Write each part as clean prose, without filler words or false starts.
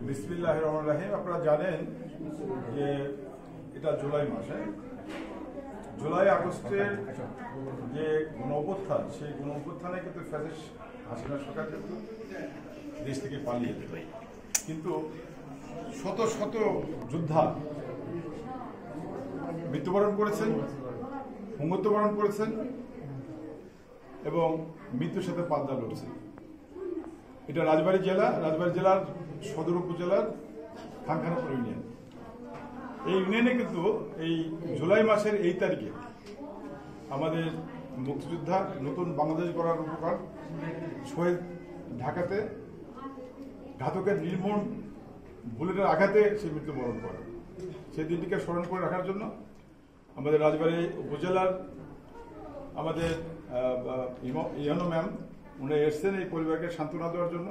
বিসমিল্লাহির রহমানির রহিম। আপনারা জানেন যে এটা জুলাই মাসে, জুলাই আগস্টের যে গণ অভ্যুত্থান, সেই গণ অভ্যুত্থানে কিন্তু ফ্যাসিস্ট হাসিনা সরকার কিন্তু দেশ থেকে পালিয়ে যায়। কিন্তু শত শত যোদ্ধা মৃত্যুবরণ করেছেন, মৃত্যুবরণ করেছেন এবং মৃত্যুর সাথে পাল্লা লড়ছেন। এটা রাজবাড়ী জেলার সদর উপজেলার খানখানাপুর ইউনিয়ন। এই ইউনিয়নে কিন্তু এই জুলাই মাসের এই তারিখে আমাদের মুক্তিযোদ্ধা নতুন বাংলাদেশ গড়ার উপকার শহীদ ঢাকাতে ঘাতকের নির্মম বুলেটের আঘাতে সে মৃত্যুবরণ করে। সেই দিনটিকে স্মরণ করে রাখার জন্য আমাদের রাজবাড়ী উপজেলার আমাদের ইয়নো ম্যাম উনি এসছেন এই পরিবারকে সান্ত্বনা দেওয়ার জন্য।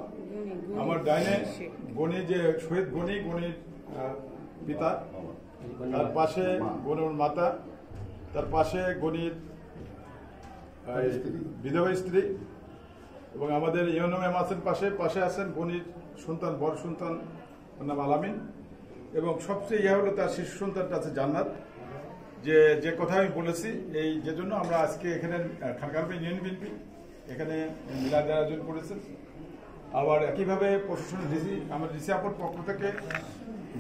আমার ডাইনে গণি যে শহীদ গণির পিতা, তার পাশে গণির মাতা, তার পাশে গণির বিধবা স্ত্রী এবং আমাদের ইয়নো ম্যাম আছেন পাশে আছেন গণির সন্তান, বড় সন্তান নাম আলামিন, এবং সবচেয়ে হলো তার শিশু সন্তানটা আছে জান্নাত। যে কথা আমি বলেছি, এই যে জন্য আমরা আজকে এখানে খানখানাপুর ইউনিয়ন বিএনপি এখানে মিলাদের আয়োজন করেছেন। আবার একইভাবে প্রশাসনের আমার ডিসি আপুর পক্ষ থেকে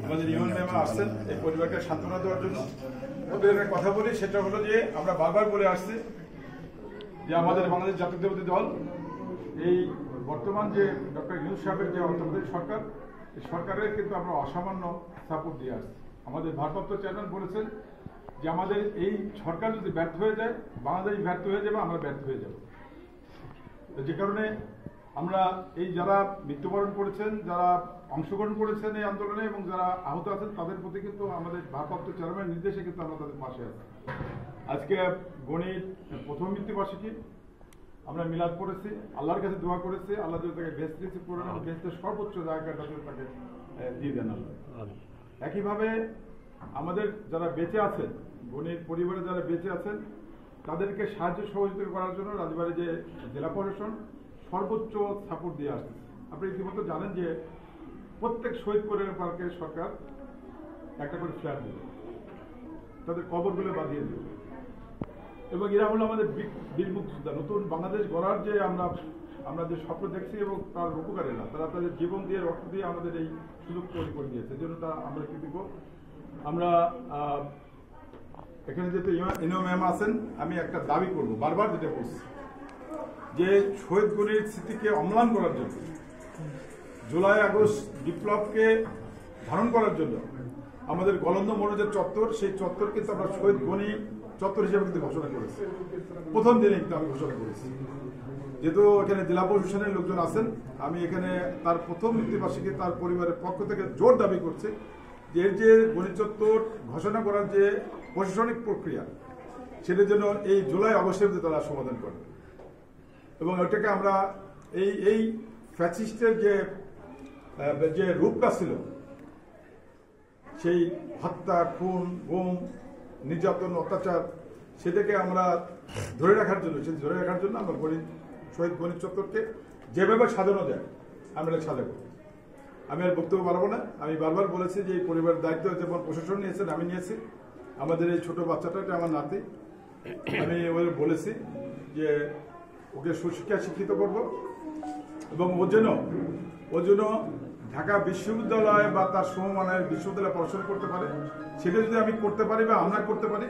আমাদের ইউনিয়ন মেম্বার আসছেন এই পরিবারকে সান্ত্বনা দেওয়ার জন্য। ওদের একটা কথা বলি, সেটা হলো যে আমরা বারবার বলে আসছি যে আমাদের বাংলাদেশ জাতীয়তাবাদী দল এই বর্তমান যে ডক্টর ইউনূস সাহেবের যে অন্তর্বর্তী সরকার, এই সরকারের কিন্তু আমরা অসামান্য সাপোর্ট দিয়ে আসছি। আমাদের ভারপ্রাপ্ত চেয়ারম্যান বলেছেন যে আমাদের এই সরকার যদি ব্যর্থ হয়ে যায়, বাংলাদেশ ব্যর্থ হয়ে যাবে, আমরা ব্যর্থ হয়ে যাব। যে কারণে আমরা এই যারা মৃত্যুবরণ করেছেন, যারা অংশগ্রহণ করেছেন এই আন্দোলনে এবং যারা আহত আছেন, তাদের প্রতি কিন্তু আমাদের ভারপ্রাপ্ত চেয়ারম্যানের নির্দেশে কিন্তু আমরা তাদের পাশে আছি। আজকে গণিত প্রথম মৃত্যুবার্ষিকী, আমরা মিলাদ পড়েছি, আল্লাহর কাছে দোয়া করেছি, আল্লাহ যদি তাকে বেস্ট রিসিভ করে নেন, বেস্টের সর্বোচ্চ জায়গাটা যদি তাকে দিয়ে দেন আল্লাহ। একইভাবে আমাদের যারা বেঁচে আছেন, গণির পরিবারে যারা বেঁচে আছেন, তাদেরকে সাহায্য সহযোগিতা করার জন্য রাজবাড়ী যে জেলা প্রশাসন সর্বোচ্চ সাপোর্ট দিয়ে আসছে। আপনি ইতিমধ্যে জানেন যে প্রত্যেক শহীদ পরিবার পার্কে সরকার একটা করে ফ্ল্যাট দেবে, তাদের কবরগুলো বাঁধিয়ে দেবে, এবং এরা হলো আমাদের বীর মুক্তিযোদ্ধা। নতুন বাংলাদেশ গড়ার যে আমরা যে স্বপ্ন দেখছি এবং তার উপকারীরা, তারা তাদের জীবন দিয়ে রক্ত দিয়ে আমাদের এই সুযোগ তৈরি করে দিয়েছে। এজন্য তা আমরা কৃতজ্ঞ। আমরা এখানে যেহেতু ইনো ম্যাম আছেন, আমি একটা দাবি করব, বারবার যেটা বলছি, যে শহীদ গণির স্মৃতিকে অম্লান করার জন্য, জুলাই আগস্ট বিপ্লবকে ধারণ করার জন্য আমাদের গলন্দ মোড়ে যে চত্বর, সেই চত্বর কিন্তু আমরা শহীদ গণি চত্বর হিসেবে কিন্তু ঘোষণা করেছি। প্রথম দিনে কিন্তু আমি ঘোষণা করেছি, যেহেতু এখানে জেলা প্রশাসনের লোকজন আছেন, আমি এখানে তার প্রথম মৃত্যুবার্ষিকী তার পরিবারের পক্ষ থেকে জোর দাবি করছি যে এর যে গণি চত্বর ঘোষণা করার যে প্রশাসনিক প্রক্রিয়া, সেটার জন্য এই জুলাই আগস্টের মধ্যে তারা সমাধান করে, এবং ওটাকে আমরা এই ফ্যাসিস্টের যে রূপটা ছিল, সেই হত্যা, খুন, গুম, নির্যাতন, অত্যাচার, সেটাকে আমরা ধরে রাখার জন্য আমরা শহীদ গণিত চত্বরকে যেভাবে সাজানো যায় আমরা সাজাবো। আমি আর বক্তব্য বাড়াবো না। আমি বারবার বলেছি যে এই পরিবারের দায়িত্ব যেমন প্রশাসন নিয়েছেন, আমি নিয়েছি। আমাদের এই ছোট বাচ্চাটা আমার নাতি, আমি ওদের বলেছি যে ওকে সুশিক্ষা শিক্ষিত করব, এবং ও যেন ঢাকা বিশ্ববিদ্যালয় বা তার সমমানের বিশ্ববিদ্যালয়ে পড়াশোনা করতে পারে। সেটা যদি আমি করতে পারি বা আমরা করতে পারি,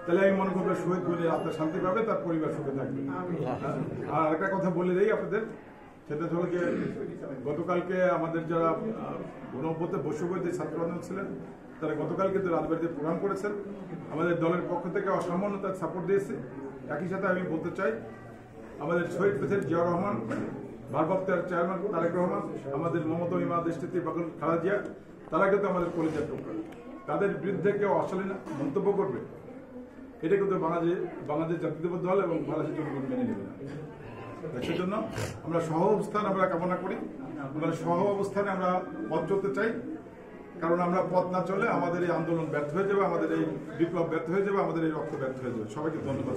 তাহলে আমি মনে করবো শহীদ গণির আত্মা শান্তি পাবে, তার পরিবার সুখে থাকবে। আর একটা কথা বলে দেই আপনাদের, সেটা হলো যে গতকালকে আমাদের যারা গণঅভ্যুত্থানে বৈষম্যবিরোধী যে ছাত্র আন্দোলন ছিলেন, তারা গতকাল কিন্তু রাজবাড়িতে প্রোগ্রাম করেছেন। আমাদের দলের পক্ষ থেকে অসামান্য তার সাপোর্ট দিয়েছে। একই সাথে আমি বলতে চাই, আমাদের শহীদ প্রেসিডেন্ট জিয়াউর রহমান, ভারপ্রাপ্ত চেয়ারম্যান তারেক রহমান, আমাদের মমতা ইমাম দেশনেত্রী বেগম খালেদা জিয়া, তারা কিন্তু আমাদের কলিজার টুকরা। তাদের বিরুদ্ধে কেউ অশালীন মন্তব্য করবে, এটা কিন্তু বাংলাদেশ জাতীয়তাবাদী দল এবং বাংলাদেশের জনগণ মেনে নেবে না। সেজন্য আমরা সহ অবস্থান আমরা কামনা করি, আমরা সহ অবস্থানে আমরা পথ চলতে চাই। কারণ আমরা পথ না চলে আমাদের এই আন্দোলন ব্যর্থ হয়ে যাবে, আমাদের এই বিপ্লব ব্যর্থ হয়ে যাবে, আমাদের এই রক্ত ব্যর্থ হয়ে যাবে। সবাইকে ধন্যবাদ।